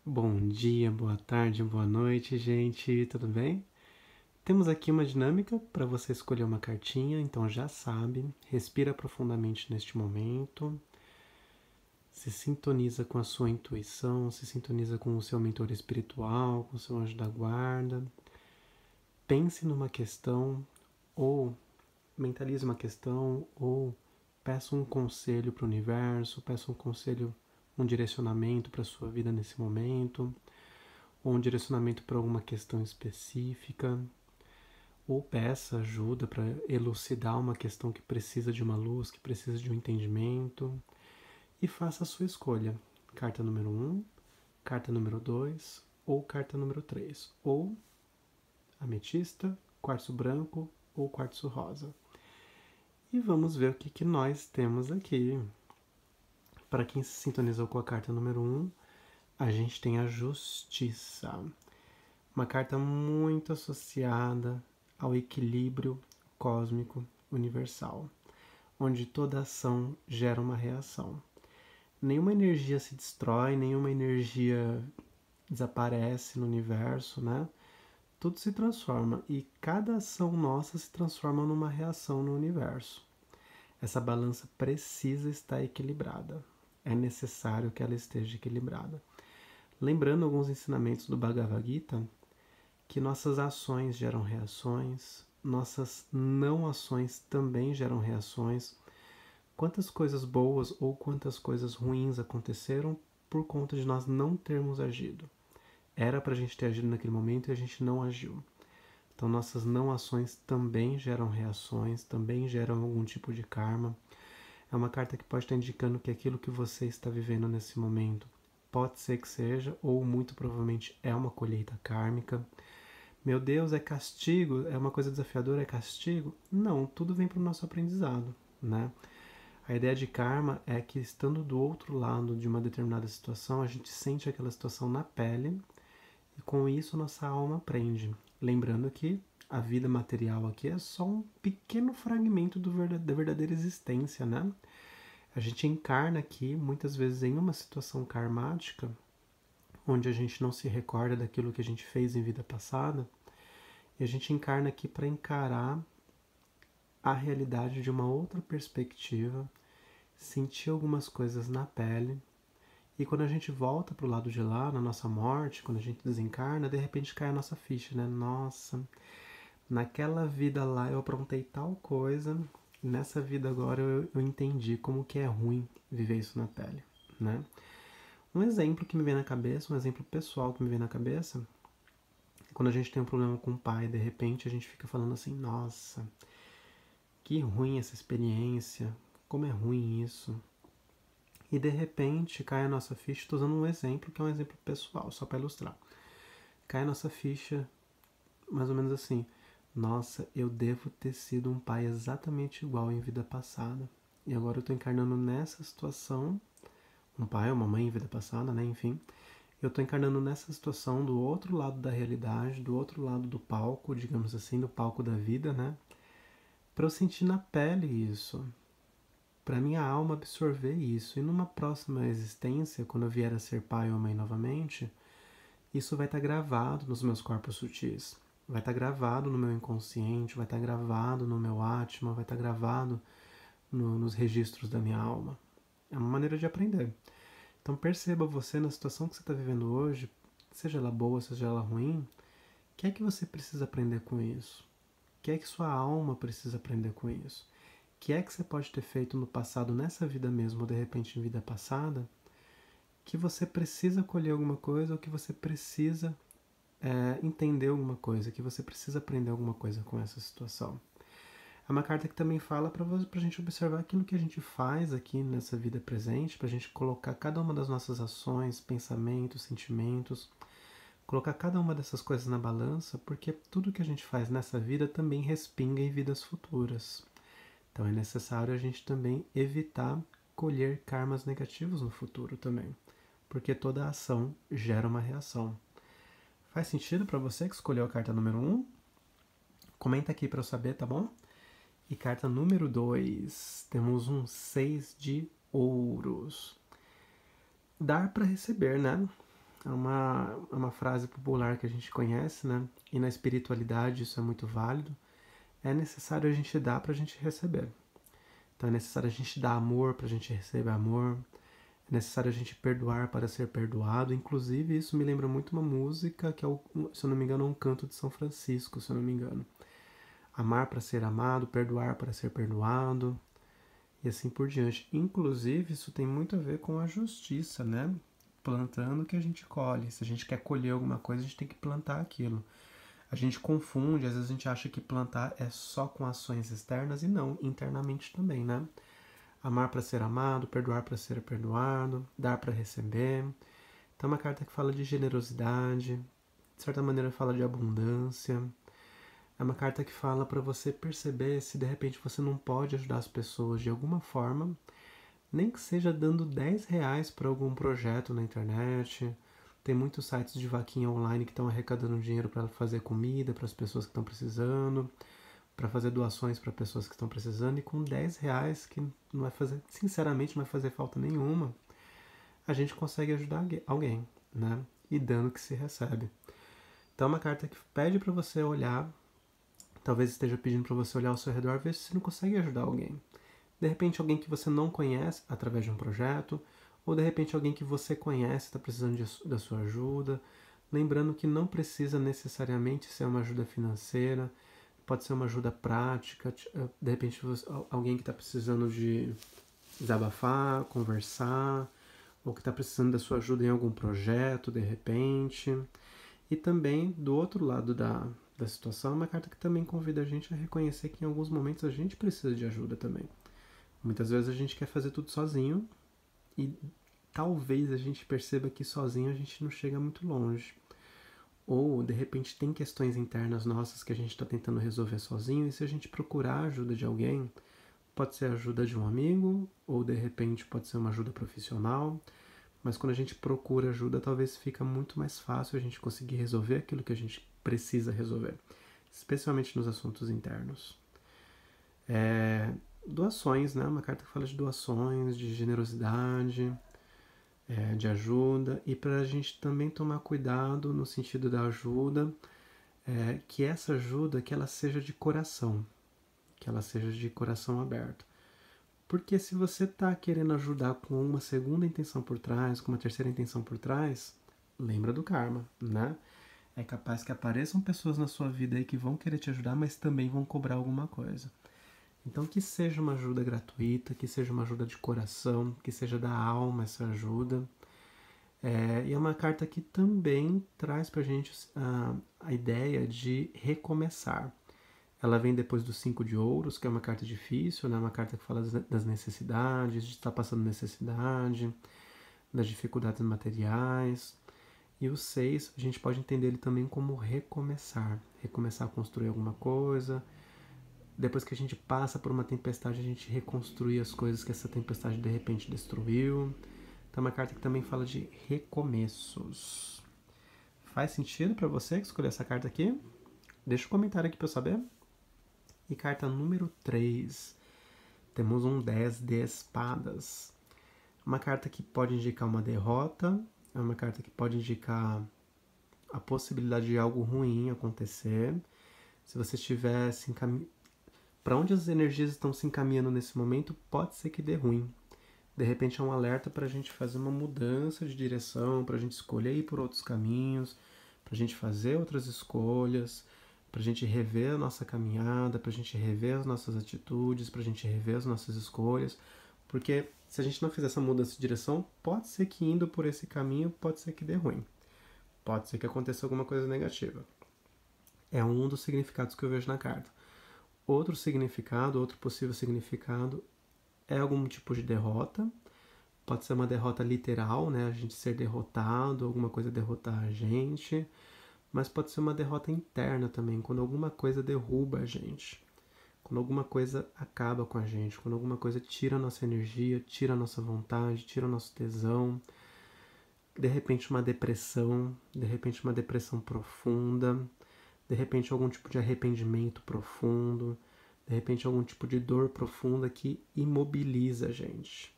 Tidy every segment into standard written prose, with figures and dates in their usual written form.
Bom dia, boa tarde, boa noite, gente, tudo bem? Temos aqui uma dinâmica para você escolher uma cartinha, então já sabe, respira profundamente neste momento, se sintoniza com a sua intuição, se sintoniza com o seu mentor espiritual, com o seu anjo da guarda. Pense numa questão ou mentalize uma questão ou peça um conselho para o universo, peça um conselho, um direcionamento para a sua vida nesse momento, ou um direcionamento para alguma questão específica, ou peça ajuda para elucidar uma questão que precisa de uma luz, que precisa de um entendimento, e faça a sua escolha. Carta número 1, carta número 2 ou carta número 3, ou ametista, quartzo branco ou quartzo rosa. E vamos ver o que nós temos aqui. Para quem se sintonizou com a carta número 1, a gente tem a Justiça. Uma carta muito associada ao equilíbrio cósmico universal, onde toda ação gera uma reação. Nenhuma energia se destrói, nenhuma energia desaparece no universo, né? Tudo se transforma e cada ação nossa se transforma numa reação no universo. Essa balança precisa estar equilibrada. É necessário que ela esteja equilibrada. Lembrando alguns ensinamentos do Bhagavad Gita, que nossas ações geram reações, nossas não ações também geram reações. Quantas coisas boas ou quantas coisas ruins aconteceram por conta de nós não termos agido. Era para a gente ter agido naquele momento e a gente não agiu. Então nossas não ações também geram reações, também geram algum tipo de karma. É uma carta que pode estar indicando que aquilo que você está vivendo nesse momento pode ser que seja, ou muito provavelmente é uma colheita kármica. Meu Deus, é castigo? É uma coisa desafiadora? É castigo? Não, tudo vem para o nosso aprendizado, né? A ideia de karma é que, estando do outro lado de uma determinada situação, a gente sente aquela situação na pele e com isso nossa alma aprende. Lembrando que a vida material aqui é só um pequeno fragmento da verdadeira existência, né? A gente encarna aqui, muitas vezes, em uma situação karmática, onde a gente não se recorda daquilo que a gente fez em vida passada, e a gente encarna aqui para encarar a realidade de uma outra perspectiva, sentir algumas coisas na pele, e quando a gente volta pro lado de lá, na nossa morte, quando a gente desencarna, de repente cai a nossa ficha, né? Nossa, naquela vida lá eu aprontei tal coisa, e nessa vida agora eu entendi como que é ruim viver isso na pele, né? Um exemplo que me vem na cabeça, um exemplo pessoal que me vem na cabeça, é quando a gente tem um problema com o pai, de repente a gente fica falando assim, nossa, que ruim essa experiência, como é ruim isso. E de repente cai a nossa ficha, estou usando um exemplo que é um exemplo pessoal, só para ilustrar. Cai a nossa ficha mais ou menos assim, nossa, eu devo ter sido um pai exatamente igual em vida passada. E agora eu estou encarnando nessa situação, um pai ou uma mãe em vida passada, né, enfim. Eu estou encarnando nessa situação do outro lado da realidade, do outro lado do palco, digamos assim, do palco da vida, né? Para eu sentir na pele isso, para minha alma absorver isso. E numa próxima existência, quando eu vier a ser pai ou mãe novamente, isso vai estar gravado nos meus corpos sutis. Vai estar gravado no meu inconsciente, vai estar gravado no meu Atma, vai estar gravado nos registros da minha alma. É uma maneira de aprender. Então perceba você na situação que você está vivendo hoje, seja ela boa, seja ela ruim, o que é que você precisa aprender com isso? O que é que sua alma precisa aprender com isso? O que é que você pode ter feito no passado, nessa vida mesmo, ou de repente em vida passada, que você precisa colher alguma coisa ou que você precisa entender alguma coisa, que você precisa aprender alguma coisa com essa situação. É uma carta que também fala para a gente observar aquilo que a gente faz aqui nessa vida presente, para a gente colocar cada uma das nossas ações, pensamentos, sentimentos, colocar cada uma dessas coisas na balança, porque tudo que a gente faz nessa vida também respinga em vidas futuras. Então é necessário a gente também evitar colher karmas negativos no futuro também, porque toda ação gera uma reação. Faz sentido para você que escolheu a carta número 1? Comenta aqui para eu saber, tá bom? E carta número 2, temos um 6 de ouros. Dar para receber, né? é uma frase popular que a gente conhece, né? E na espiritualidade isso é muito válido. É necessário a gente dar para a gente receber. Então é necessário a gente dar amor para a gente receber amor. É necessário a gente perdoar para ser perdoado. Inclusive, isso me lembra muito uma música que é, se eu não me engano, é um canto de São Francisco, se eu não me engano. Amar para ser amado, perdoar para ser perdoado, e assim por diante. Inclusive, isso tem muito a ver com a justiça, né? Plantando que a gente colhe. Se a gente quer colher alguma coisa, a gente tem que plantar aquilo. A gente confunde, às vezes a gente acha que plantar é só com ações externas e não, internamente também, né? Amar para ser amado, perdoar para ser perdoado, dar para receber. Então é uma carta que fala de generosidade, de certa maneira fala de abundância. É uma carta que fala para você perceber se de repente você não pode ajudar as pessoas de alguma forma, nem que seja dando R$ 10 para algum projeto na internet. Tem muitos sites de vaquinha online que estão arrecadando dinheiro para fazer comida para as pessoas que estão precisando, para fazer doações para pessoas que estão precisando, e com R$ 10, que não vai fazer, sinceramente, não vai fazer falta nenhuma, a gente consegue ajudar alguém, né? E dando que se recebe. Então é uma carta que pede para você olhar, talvez esteja pedindo para você olhar ao seu redor, ver se você não consegue ajudar alguém. De repente alguém que você não conhece através de um projeto, ou de repente alguém que você conhece está precisando da sua ajuda. Lembrando que não precisa necessariamente ser uma ajuda financeira, pode ser uma ajuda prática, de repente alguém que está precisando de desabafar, conversar, ou que está precisando da sua ajuda em algum projeto, de repente. E também, do outro lado da situação, é uma carta que também convida a gente a reconhecer que em alguns momentos a gente precisa de ajuda também. Muitas vezes a gente quer fazer tudo sozinho e talvez a gente perceba que sozinho a gente não chega muito longe. Ou, de repente, tem questões internas nossas que a gente está tentando resolver sozinho, e se a gente procurar a ajuda de alguém, pode ser a ajuda de um amigo, ou de repente pode ser uma ajuda profissional, mas quando a gente procura ajuda, talvez fica muito mais fácil a gente conseguir resolver aquilo que a gente precisa resolver, especialmente nos assuntos internos. Doações, né? Uma carta que fala de doações, de generosidade, de ajuda, e para a gente também tomar cuidado no sentido da ajuda, que essa ajuda que ela seja de coração, que ela seja de coração aberto. Porque se você está querendo ajudar com uma segunda intenção por trás, com uma terceira intenção por trás, lembra do karma, né? É capaz que apareçam pessoas na sua vida aí que vão querer te ajudar, mas também vão cobrar alguma coisa. Então que seja uma ajuda gratuita, que seja uma ajuda de coração, que seja da alma essa ajuda. E é uma carta que também traz pra gente a ideia de recomeçar. Ela vem depois do 5 de ouros, que é uma carta difícil, né? Uma carta que fala das necessidades, de estar passando necessidade, das dificuldades materiais. E o 6, a gente pode entender ele também como recomeçar. Recomeçar a construir alguma coisa. Depois que a gente passa por uma tempestade, a gente reconstruir as coisas que essa tempestade de repente destruiu. Então é uma carta que também fala de recomeços. Faz sentido para você que escolheu essa carta aqui? Deixa um comentário aqui para eu saber. E carta número 3. Temos um 10 de espadas. Uma carta que pode indicar uma derrota. É uma carta que pode indicar a possibilidade de algo ruim acontecer. Se você estiver se para onde as energias estão se encaminhando nesse momento, pode ser que dê ruim. De repente é um alerta para a gente fazer uma mudança de direção, para a gente escolher ir por outros caminhos, para a gente fazer outras escolhas, para a gente rever a nossa caminhada, para a gente rever as nossas atitudes, para a gente rever as nossas escolhas. Porque se a gente não fizer essa mudança de direção, pode ser que indo por esse caminho, pode ser que dê ruim. Pode ser que aconteça alguma coisa negativa. É um dos significados que eu vejo na carta. Outro significado, outro possível significado é algum tipo de derrota. Pode ser uma derrota literal, né? A gente ser derrotado, alguma coisa derrotar a gente. Mas pode ser uma derrota interna também, quando alguma coisa derruba a gente. Quando alguma coisa acaba com a gente. Quando alguma coisa tira a nossa energia, tira a nossa vontade, tira o nosso tesão. De repente uma depressão, de repente uma depressão profunda. De repente algum tipo de arrependimento profundo, de repente algum tipo de dor profunda que imobiliza a gente.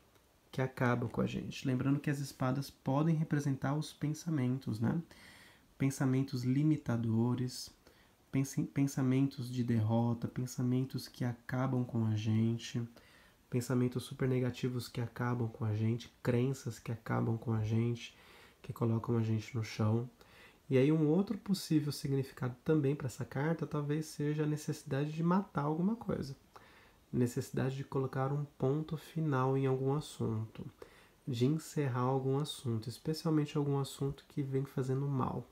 que acabam com a gente. Lembrando que as espadas podem representar os pensamentos, né? Pensamentos limitadores, pensamentos de derrota, pensamentos que acabam com a gente, pensamentos super negativos que acabam com a gente, crenças que acabam com a gente, que colocam a gente no chão. E aí um outro possível significado também para essa carta talvez seja a necessidade de matar alguma coisa. Necessidade de colocar um ponto final em algum assunto, de encerrar algum assunto, especialmente algum assunto que vem fazendo mal,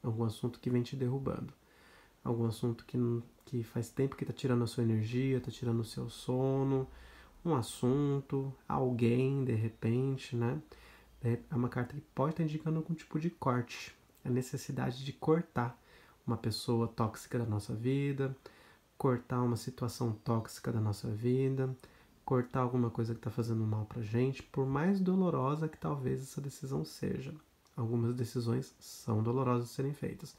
algum assunto que vem te derrubando, algum assunto que faz tempo que está tirando a sua energia, está tirando o seu sono, um assunto, alguém de repente, né? É uma carta que pode estar indicando algum tipo de corte, a necessidade de cortar uma pessoa tóxica da nossa vida, cortar uma situação tóxica da nossa vida, cortar alguma coisa que está fazendo mal pra gente, por mais dolorosa que talvez essa decisão seja. Algumas decisões são dolorosas de serem feitas,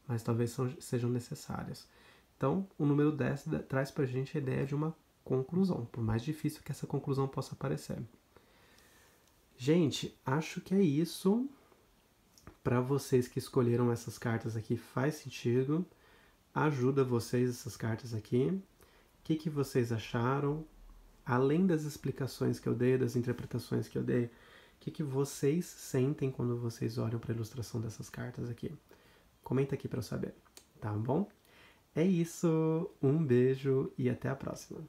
mas talvez sejam necessárias. Então, o número 10 traz pra gente a ideia de uma conclusão, por mais difícil que essa conclusão possa parecer. Gente, acho que é isso. Para vocês que escolheram essas cartas aqui, faz sentido. Ajuda vocês essas cartas aqui. O que vocês acharam? Além das explicações que eu dei, das interpretações que eu dei, o que vocês sentem quando vocês olham para a ilustração dessas cartas aqui? Comenta aqui para eu saber, tá bom? É isso, um beijo e até a próxima.